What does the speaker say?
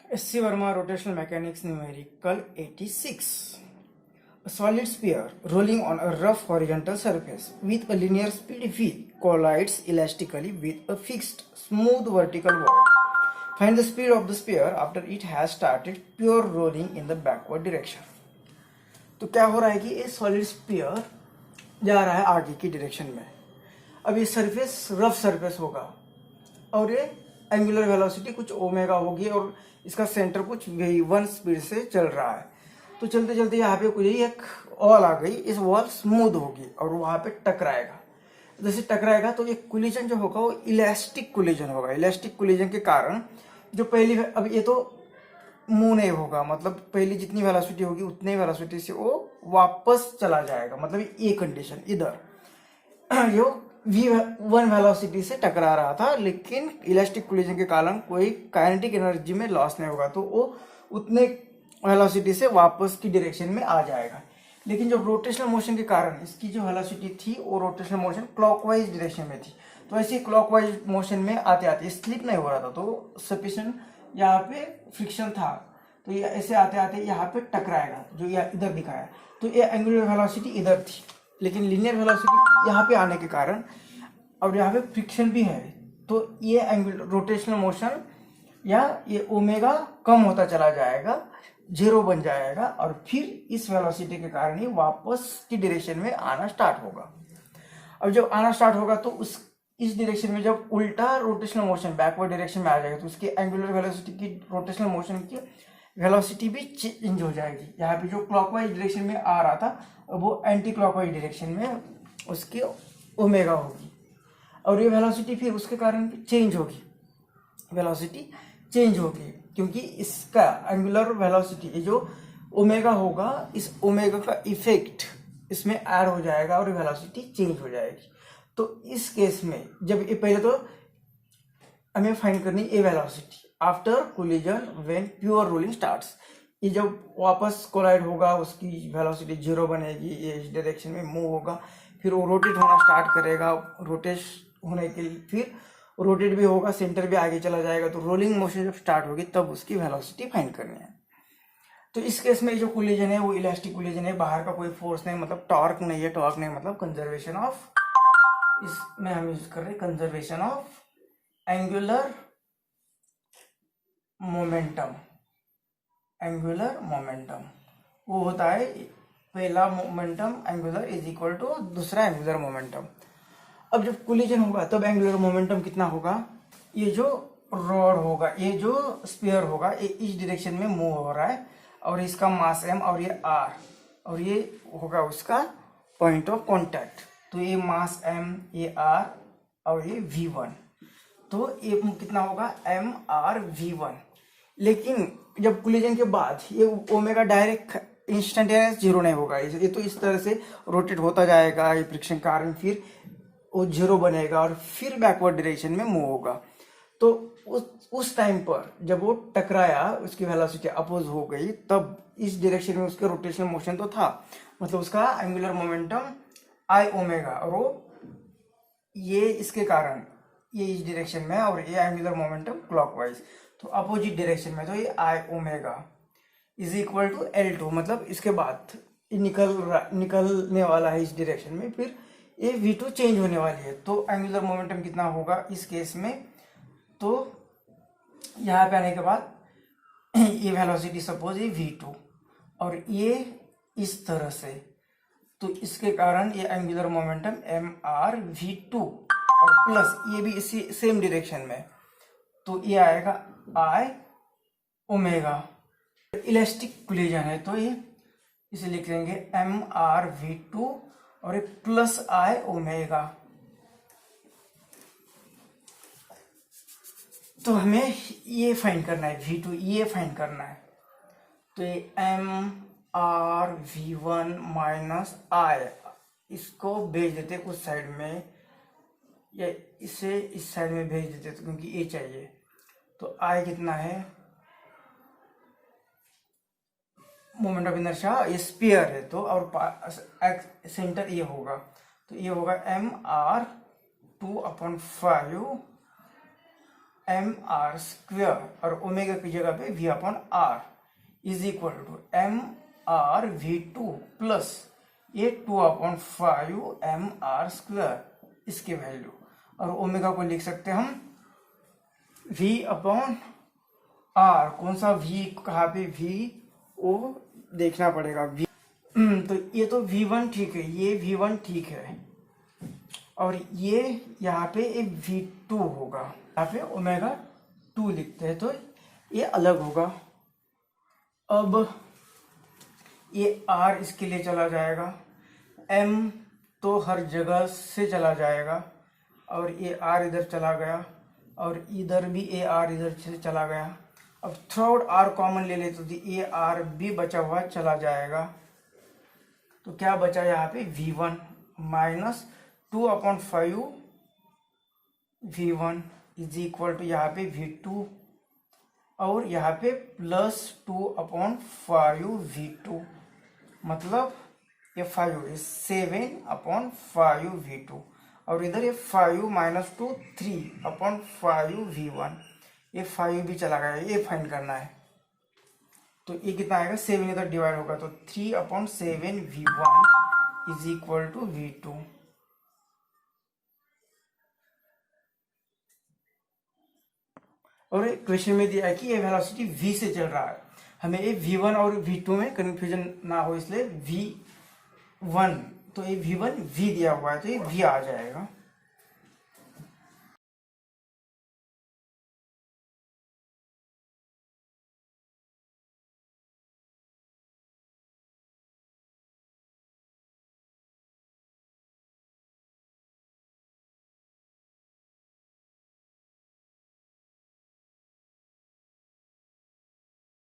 S.C. Verma, Rotational Mechanics, Numerical 86. A solid sphere rolling on a rough horizontal surface with a linear speed v collides elastically with a fixed, smooth vertical wall. Find the speed of the sphere after it has started pure rolling in the backward direction. तो क्या हो रहा है कि ये solid spear जा रहा है आगे की डायरेक्शन में। अब ये सरफेस रफ सरफेस होगा और ये एंगुलर वेलोसिटी कुछ ओमेगा होगी और इसका सेंटर कुछ v1 स्पीड से चल रहा है। तो चलते चलते यहाँ पे कोई एक वॉल आ गई, इस वॉल स्मूथ होगी और वहाँ पे टकराएगा। जैसे टकराएगा तो ये कोलिजन जो होगा वो इलास्टिक कोलिजन होगा। इलास्टिक कोलिजन के कारण जो पहली, अब ये तो मूव नहीं होगा, मतलब पहली जितनी वेलोसिटी होगी उतनी वेलोसिटी से वो वापस चला जाएगा। मतलब ये कंडीशन इधर जो v1 वेलोसिटी से टकरा रहा था, लेकिन इलास्टिक कोलिजन के कारण कोई काइनेटिक एनर्जी में लॉस नहीं होगा, तो वो उतने वेलोसिटी से वापस की डायरेक्शन में आ जाएगा। लेकिन जो रोटेशनल मोशन के कारण इसकी जो वेलोसिटी थी वो रोटेशनल मोशन क्लॉकवाइज डायरेक्शन में थी, तो ऐसे क्लॉकवाइज मोशन में आते आते स्लिप नहीं हो रहा था, तो सफिशिएंट यहाँ पे फ्रिक्शन था, तो ये ऐसे आते आते यहाँ पे टकराएगा जो ये इधर दिखाया। तो ये एंगुलर वेलोसिटी इधर थी, लेकिन लीनियर वेलोसिटी यहाँ पे आने के कारण अब यहाँ पे फ्रिक्शन भी है, तो ये एंगुलर रोटेशनल मोशन या ये ओमेगा कम होता चला जाएगा, जीरो बन जाएगा और फिर इस वेलोसिटी के कारण ही वापस की डायरेक्शन में आना स्टार्ट होगा। अब जब आना स्टार्ट होगा तो इस डायरेक्शन में जब उल्टा रोटेशनल मोशन बैकवर्ड डायरेक्शन में आ जाएगा तो उसकी एंगुलर वेलोसिटी की रोटेशनल मोशन की वेलोसिटी भी चेंज हो जाएगी। यहाँ पे जो क्लॉकवाइज डायरेक्शन में आ रहा था वो एंटी क्लॉकवाइज डायरेक्शन में उसकी ओमेगा होगी और ये वेलोसिटी फिर उसके कारण चेंज होगी, वेलोसिटी चेंज होगी, क्योंकि इसका एंगुलर वेलोसिटी ये जो ओमेगा होगा इस ओमेगा का इफेक्ट इसमें ऐड हो जाएगा और वेलोसिटी चेंज हो जाएगी। तो इस केस में जब ये पहले तो हमें फाइंड करनी a velocity after collision when pure rolling starts. ये जब वापस कोलाइड होगा उसकी वेलोसिटी जीरो बनेगी, ये इस डायरेक्शन में मूव होगा, फिर वो रोटेट होना स्टार्ट करेगा, रोटेट होने के लिए फिर रोटेट भी होगा, सेंटर भी आगे चला जाएगा, तो रोलिंग मोशन जब स्टार्ट होगी तब उसकी वेलोसिटी फाइंड करनी है। तो इस केस में जो कोलिजन है वो इलास्टिक कोलिजन है, बाहर का कोई फोर्स नहीं, मतलब टॉर्क नहीं है। टॉर्क नहीं मतलब कंजर्वेशन ऑफ, इसमें हम यूज कर रहे हैं conservation of angular momentum. Angular momentum वो होता है पहला momentum angular is equal to दूसरा एंगुलर मोमेंटम। अब जब कोलिजन होगा तब एंगुलर मोमेंटम कितना होगा, ये जो रॉड होगा, ये जो स्फीयर होगा, ये इस डायरेक्शन में मूव हो रहा है और इसका मास m और ये r और ये होगा उसका पॉइंट ऑफ कांटेक्ट, तो ये मास m, ये r और ये v1, तो ये कितना होगा m r v1। लेकिन जब कोलिजन के बाद ये ओमेगा डायरेक्ट इंस्टेंटेनियस जीरो नहीं होगा, ये तो इस तरह से रोटेट होता जाएगा ये फ्रिक्शन के कारण, फिर वो जीरो बनेगा और फिर बैकवर्ड डायरेक्शन में मूव होगा। तो उस टाइम पर जब वो टकराया उसकी वेलोसिटी अपोज हो गई, तब इस डायरेक्शन में उसके रोटेशनल मोशन तो था, मतलब उसका एंगुलर मोमेंटम आई ओमेगा, और वो ये इसके कारण ये इस डायरेक्शन में और ये एंगुलर मोमेंटम क्लॉकवाइज, तो अपोजिट डायरेक्शन में, तो ये I omega is equal to L2, मतलब इसके बाद निकलने वाला है इस डायरेक्शन में, फिर ये v2 चेंज होने वाली है, तो एंगुलर मोमेंटम कितना होगा इस केस में, तो यहाँ पे आने के बाद ये वेलोसिटी सपोज ये v2 और ये इस तरह से, तो इसके कारण ये एंगुलर मोमेंटम mr v2 और प्लस ये भी इसी सेम डायरेक्शन में, तो ये आएगा I ओमेगा। इलास्टिक कोलिजन है तो ये इसे लिख लेंगे mr v2 और एक प्लस I ओमेगा। तो हमें ये फाइंड करना है v2, ये फाइंड करना है, तो ये mr v1 माइनस I, इसको भेज देते कुछ साइड में या इसे इस साइड में भेज देते, तो क्योंकि ये चाहिए, तो I कितना है मोमेंट ऑफ इनर्शिया, ये स्फीयर है तो, और सेंटर ये होगा, तो ये होगा mr 2/5 एम आर स्क्वेयर और ओमेगा की जगह पे V upon R is equal to M R V two plus ये 2/5 एम आर स्क्वेयर इसके वैल्यू, और ओमेगा को लिख सकते हैं हम v अपॉन आर। कौन सा v, कहाँ पे v, वो देखना पड़ेगा। v तो ये तो v1 ठीक है, ये v1 ठीक है, और ये यहाँ पे एक v2 होगा, यहाँ पे ओमेगा 2 लिखते हैं तो ये अलग होगा। अब ये r इसके लिए चला जाएगा, m तो हर जगह से चला जाएगा, और ये r इधर चला गया, और इधर भी ये r इधर से चला गया। अब थर्ड r कॉमन ले लेते तो ये r भी बचा हुआ चला जाएगा, तो क्या बचा यहाँ पे v1 minus 2/5 v1 is equal to यहाँ पे v2, और यहाँ पे प्लस 2/5 v2, मतलब ये 5 है 7/5 v2, और इधर ये 5 माइनस 2 3/5 v1, ये 5 भी चला गया, ये फाइंड करना है। तो ये कितना आएगा, 7 इधर डिवाइड होगा तो 3/7 v1 is equal to v2। और क्वेश्चन में दिया है कि ये वेलोसिटी v से चल रहा है, हमें ये v1 और v2 में कंफ्यूजन ना हो, इसलिए v1, तो ये v1 v दिया हुआ है तो ये v आ जाएगा।